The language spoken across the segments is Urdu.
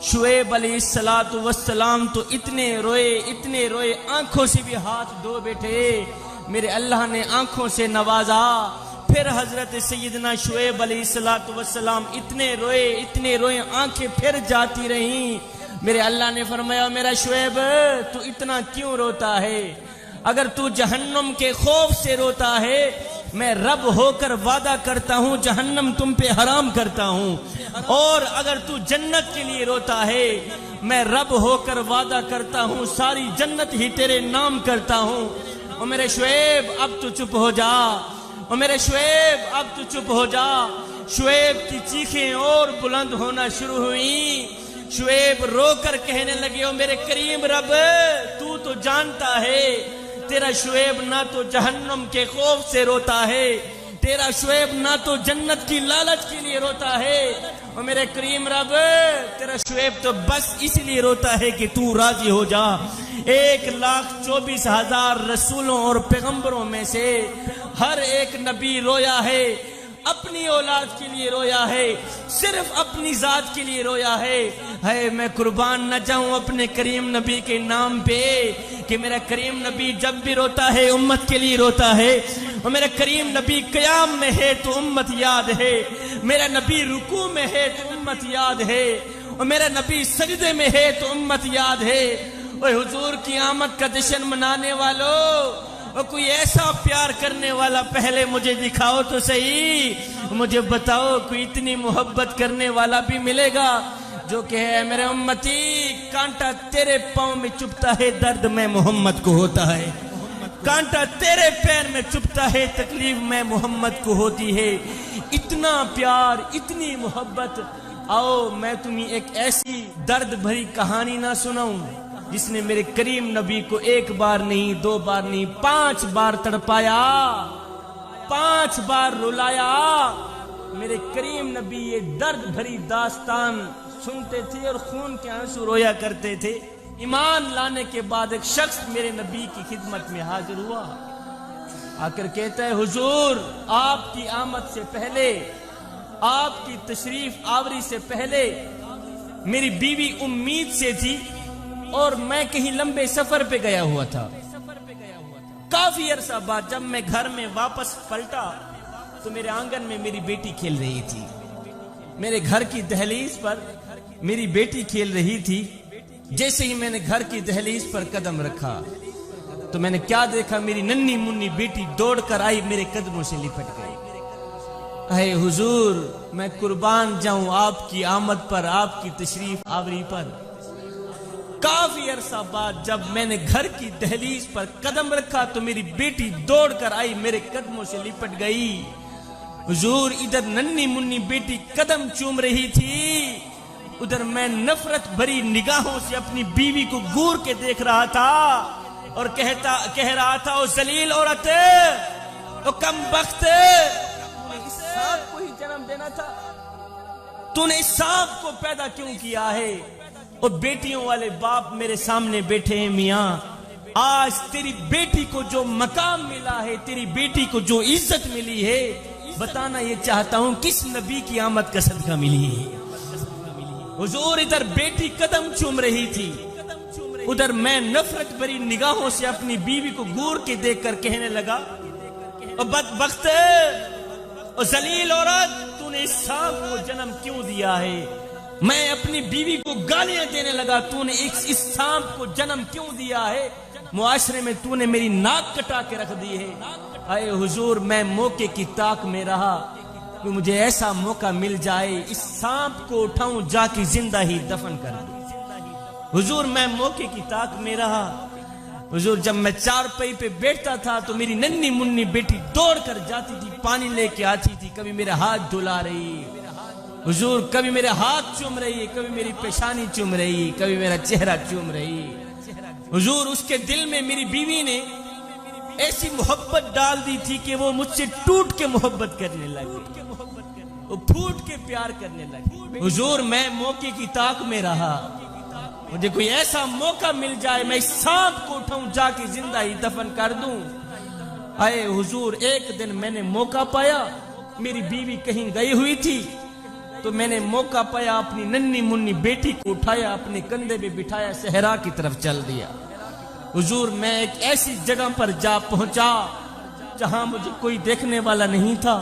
شعیب علیہ السلام تو اتنے روئے آنکھوں سے بھی ہاتھ دھو بیٹھے، میرے اللہ نے آنکھوں سے نوازا۔ پھر حضرت سیدنا شعیب علیہ السلام اتنے روئے آنکھیں پھر جاتی رہیں۔ میرے اللہ نے فرمایا میرا شعیب تو اتنا کیوں روتا ہے؟ اگر تو جہنم کے خوف سے روتا ہے، میں رب ہو کر وعدہ کرتا ہوں جہنم تم پہ حرام کرتا ہوں، اور اگر تو جنت کے لیے روتا ہے، میں رب ہو کر وعدہ کرتا ہوں ساری جنت ہی تیرے نام کرتا ہوں۔ اور میرے شعیب اب تو چپ ہو جا، اور میرے شعیب اب تو چپ ہو جا۔ شعیب کی چیخیں اور بلند ہونا شروع ہوئیں۔ شعیب رو کر کہنے لگے او میرے کریم رب، تو جانتا ہے تیرا شعیب نہ تو جہنم کے خوف سے روتا ہے، تیرا شعیب نہ تو جنت کی لالچ کے لیے روتا ہے، اور میرے کریم رب تیرا شعیب تو بس اس لیے روتا ہے کہ تو راضی ہو جا۔ 1,24,000 رسولوں اور پیغمبروں میں سے ہر ایک نبی رویا ہے، اپنی اولاد کے لیے رویا ہے، صرف اپنی ذات کے لیے رویا ہے۔ میں قربان نہ جاؤں اپنے کریم نبی کے نام پہ کہ میرا کریم نبی جب بھی روتا ہے امت کے لیے روتا ہے، اور میرا کریم نبی قیام میں ہے تو امت یاد ہے، میرا نبی رکوع میں ہے تو امت یاد ہے، اور میرا نبی سجدے میں ہے تو امت یاد ہے۔ اور حضور کی آمد کا جشن منانے والوں، اور کوئی ایسا پیار کرنے والا پہلے مجھے دکھاؤ تو صحیح، مجھے بتاؤ کوئی اتنی محبت کرنے والا بھی ملے گا جو کہ ہے میرے امتی کانٹا تیرے پاؤں میں چپتا ہے درد میں محمد کو ہوتا ہے، کانٹا تیرے پیر میں چپتا ہے تکلیف میں محمد کو ہوتی ہے۔ اتنا پیار، اتنی محبت۔ آؤ میں تمہیں ایک ایسی درد بھری کہانی نہ سناؤں جس نے میرے کریم نبی کو 1 بار نہیں، 2 بار نہیں، 5 بار تڑپایا، 5 بار رلایا۔ میرے کریم نبی یہ درد بھری داستان سنتے تھے اور خون کے آنسو رویا کرتے تھے۔ ایمان لانے کے بعد ایک شخص میرے نبی کی خدمت میں حاضر ہوا، آ کر کہتا ہے حضور آپ کی آمد سے پہلے، آپ کی تشریف آوری سے پہلے میری بیوی امید سے تھی اور میں کہیں لمبے سفر پہ گیا ہوا تھا۔ کافی عرصہ بعد جب میں گھر میں واپس پلٹا تو میرے آنگن میں میری بیٹی کھیل رہی تھی، میرے گھر کی دہلیز پر میری بیٹی کھیل رہی تھی۔ جیسے ہی میں نے گھر کی دہلیز پر قدم رکھا تو میں نے کیا دیکھا، میری ننھی منی بیٹی دوڑ کر آئی، میرے قدموں سے لپٹ گئی۔ اے حضور میں قربان جاؤں آپ کی آمد پر، آپ کی تشریف آوری پر۔ کافی عرصہ بعد جب میں نے گھر کی دہلیز پر قدم رکھا تو میری بیٹی دوڑ کر آئی، میرے قدموں سے لپٹ گئی۔ حضور ادھر ننھی منی بیٹی قدم چوم رہی تھی، ادھر میں نفرت بھری نگاہوں سے اپنی بیوی کو گور کے دیکھ رہا تھا اور کہہ رہا تھا او ذلیل عورت، او کم بخت، اس سانپ کو ہی جنم دینا تھا، تو نے اس سانپ کو پیدا کیوں کیا ہے؟ اور بیٹیوں والے باپ میرے سامنے بیٹھے ہیں میاں، آج تیری بیٹی کو جو مقام ملا ہے، تیری بیٹی کو جو عزت ملی ہے، بتانا یہ چاہتا ہوں کس نبی کی آمد کا صدقہ ملی ہے۔ حضور ادھر بیٹی قدم چوم رہی تھی، ادھر میں نفرت بھری نگاہوں سے اپنی بیوی کو گور کے دیکھ کر کہنے لگا او بدبخت، او ذلیل عورت، تو نے اس سانپ کو جنم کیوں دیا ہے؟ میں اپنی بیوی کو گالیاں دینے لگا، تو نے اس سانپ کو جنم کیوں دیا ہے؟ معاشرے میں تو نے میری ناک کٹا کے رکھ دی ہے۔ اے حضور میں موقع کی تاک میں رہا کہ مجھے ایسا موقع مل جائے اس سانپ کو اٹھاؤں جا کے زندہ ہی دفن کر دوں۔ حضور میں موقع کی تاک میں رہا۔ حضور جب میں چارپائی پہ بیٹھتا تھا تو میری ننھی منی بیٹی دوڑ کر جاتی تھی، پانی لے کے آتی تھی، کبھی میرے ہاتھ دھلا رہی، حضور کبھی میرے ہاتھ چوم رہی، کبھی میری پیشانی چوم رہی، کبھی میرا چہرہ چوم رہی۔ حضور اس کے دل میں میری بیوی نے ایسی محبت ڈال دی تھی کہ وہ مجھ سے ٹوٹ کے محبت کرنے لگی، وہ پھوٹ کے پیار کرنے لگی۔ حضور میں موقع کی تاک میں رہا، مجھے کوئی ایسا موقع مل جائے میں اس سانپ کو اٹھاؤں جا کے زندہ ہی دفن کر دوں۔ اے حضور ایک دن میں نے موقع پایا، میری بیوی کہیں گئی ہوئی تھی، تو میں نے موقع پایا، اپنی ننھی منی بیٹی کو اٹھایا، اپنے کندھے پہ بٹھایا، صحرا کی طرف چل دیا۔ حضور میں ایک ایسی جگہ پر جا پہنچا جہاں مجھے کوئی دیکھنے والا نہیں تھا۔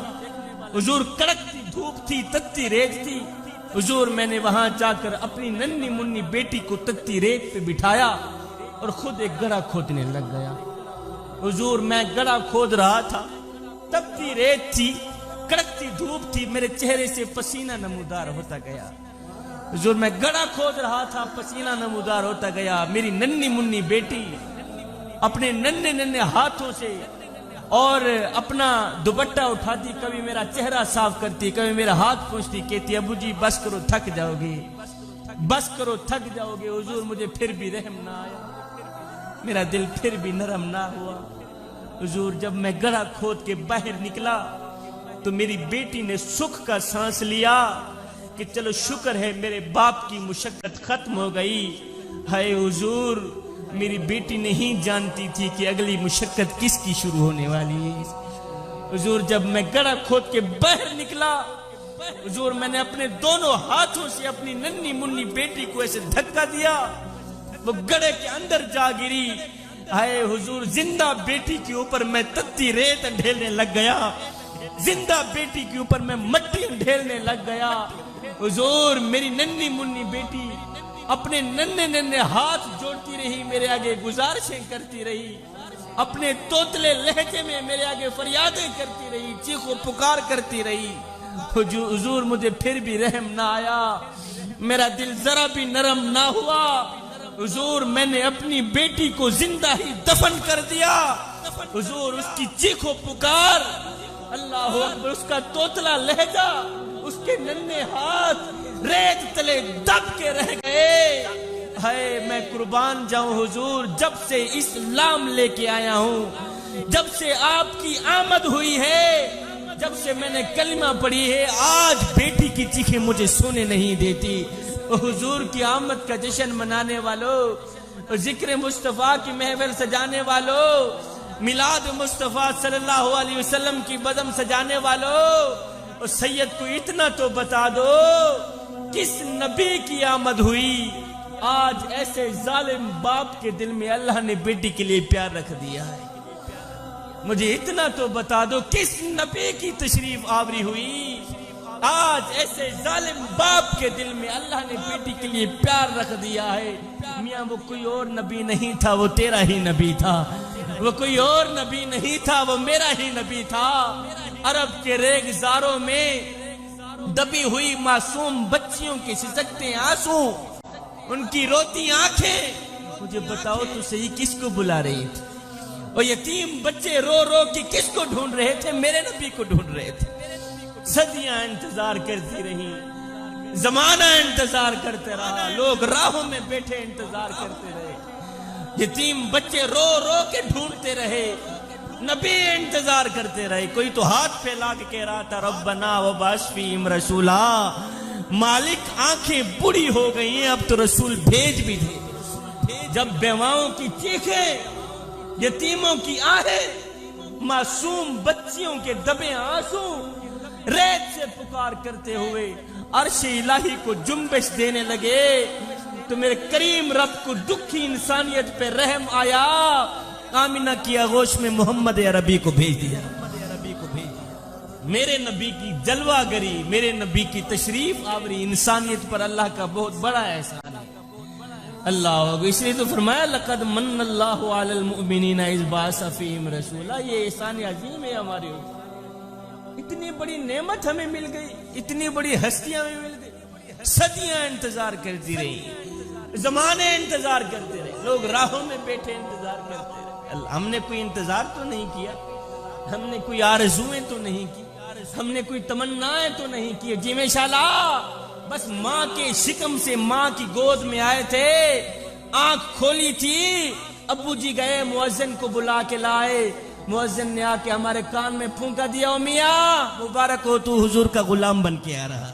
حضور کڑکتی دھوپ تھی، تتی ریت تھی۔ حضور میں نے وہاں جا کر اپنی ننھی منی بیٹی کو تتی ریت پہ بٹھایا اور خود ایک گڑھا کھودنے لگ گیا۔ حضور میں گڑھا کھود رہا تھا، تپتی ریت تھی، کڑکتی دھوپ تھی، میرے چہرے سے پسینہ نمودار ہوتا گیا۔ حضور میں گڑھا کھود رہا تھا، پسینہ نمودار ہوتا گیا۔ میری ننھی منی بیٹی اپنے ننھے ننھے ہاتھوں سے اور اپنا دوپٹہ اٹھاتی، کبھی میرا چہرہ صاف کرتی، کبھی میرا ہاتھ پوچھتی، کہتی ابو جی بس کرو تھک جاؤ گے، بس کرو تھک جاؤ گے۔ حضور مجھے پھر بھی رحم نہ آیا، میرا دل پھر بھی نرم نہ ہوا۔ حضور جب میں گڑھا کھود کے باہر نکلا تو میری بیٹی نے سکھ کا سانس لیا کہ چلو شکر ہے میرے باپ کی مشقت ختم ہو گئی۔ ہائے حضور میری بیٹی نہیں جانتی تھی کہ اگلی مشقت کس کی شروع ہونے والی ہے۔ حضور جب میں گڑھا کھود کے باہر نکلا، حضور میں نے اپنے دونوں ہاتھوں سے اپنی ننھی منی بیٹی کو ایسے دھکا دیا، وہ گڑھے کے اندر جا گری۔ ہائے حضور زندہ بیٹی کے اوپر میں تتی ریت ڈھیلنے لگ گیا، زندہ بیٹی کے اوپر میں مٹی ڈھیلنے لگ گیا۔ حضور میری ننھی منی بیٹی اپنے ننھے ننھے ہاتھ جوڑتی رہی، میرے آگے گزارشیں کرتی رہی، اپنے توتلے لہجے میں میرے آگے فریادیں کرتی رہی، چیخ و پکار کرتی رہی۔ حضور مجھے پھر بھی رحم نہ آیا، میرا دل ذرا بھی نرم نہ ہوا۔ حضور میں نے اپنی بیٹی کو زندہ ہی دفن کر دیا۔ حضور اس کی چیخ و پکار، اللہ اکبر، اس کا توتلا لہجہ، اس کے ننھے ہاتھ ریت تلے دب کے رہ گئے۔ ہائے میں قربان جاؤں حضور، جب سے اسلام لے کے آیا ہوں، جب سے آپ کی آمد ہوئی ہے، جب سے میں نے کلمہ پڑھی ہے، آج بیٹی کی چیخیں مجھے سونے نہیں دیتی۔ حضور کی آمد کا جشن منانے والوں، ذکر مصطفیٰ کی محفل سجانے والوں، میلاد مصطفیٰ صلی اللہ علیہ وسلم کی بزم سجانے والوں، اور سید کو اتنا تو بتا دو کس نبی کی آمد ہوئی؟ آج ایسے ظالم باپ کے دل میں اللہ نے بیٹی کے لیے پیار رکھ دیا ہے۔ مجھے اتنا تو بتا دو کس نبی کی تشریف آوری ہوئی؟ آج ایسے ظالم باپ کے دل میں اللہ نے بیٹی کے لیے پیار رکھ دیا ہے۔ میاں وہ کوئی اور نبی نہیں تھا، وہ تیرا ہی نبی تھا، وہ کوئی اور نبی نہیں تھا، وہ میرا ہی نبی تھا۔ عرب کے ریگزاروں میں دبی ہوئی معصوم بچیوں کے سسکتے آنسو، ان کی روتی آنکھیں، مجھے بتاؤ تو صحیح کس کو بلا رہی تھی؟ اور یتیم بچے رو رو کے کس کو ڈھونڈ رہے تھے؟ میرے نبی کو ڈھونڈ رہے تھے۔ صدیاں انتظار کرتی رہی، زمانہ انتظار کرتے رہا، لوگ راہوں میں بیٹھے انتظار کرتے رہے، یتیم بچے رو رو کے ڈھونڈتے رہے، نبی انتظار کرتے رہے۔ کوئی تو ہاتھ پھیلا کے کہہ رہا تھا ربنا وبعث فیہم رسولا، مالک آنکھیں بڑی ہو گئی ہیں، اب تو رسول بھیج بھی دے۔ جب بیواؤں کی چیخیں، یتیموں کی آہیں، معصوم بچیوں کے دبے آنسو ریت سے پکار کرتے ہوئے عرش الہی کو جنبش دینے لگے، تو میرے کریم رب کو دکھی انسانیت پہ رحم آیا، آمینہ کی آغوش میں محمد عربی کو بھیج دیا۔ میرے نبی کی جلوہ گری، میرے نبی کی تشریف آوری انسانیت پر اللہ کا بہت بڑا احسان ہے۔ اللہ، اس لیے تو فرمایا لقد من اللہ علی المؤمنین اذ بعث فیہم رسولا، یہ احسان عظیم ہے ہمارے اوپر۔ اتنی بڑی نعمت ہمیں مل گئی، اتنی بڑی ہستیاں ہمیں مل گئی، صدیاں انتظار کرتی رہی، زمانے انتظار کرتے رہے، لوگ راہوں میں بیٹھے انتظار کرتے رہے۔ ہم نے کوئی انتظار تو نہیں کیا، ہم نے کوئی آرزویں تو نہیں کی، ہم نے کوئی تمنائیں تو نہیں کی، جی میں شاءاللہ بس ماں کے شکم سے ماں کی گود میں آئے تھے، آنکھ کھولی تھی، ابو جی گئے مؤذن کو بلا کے لائے، مؤذن نے آ کے ہمارے کان میں پھونکا دیا، میاں مبارک ہو تو حضور کا غلام بن کے آ رہا۔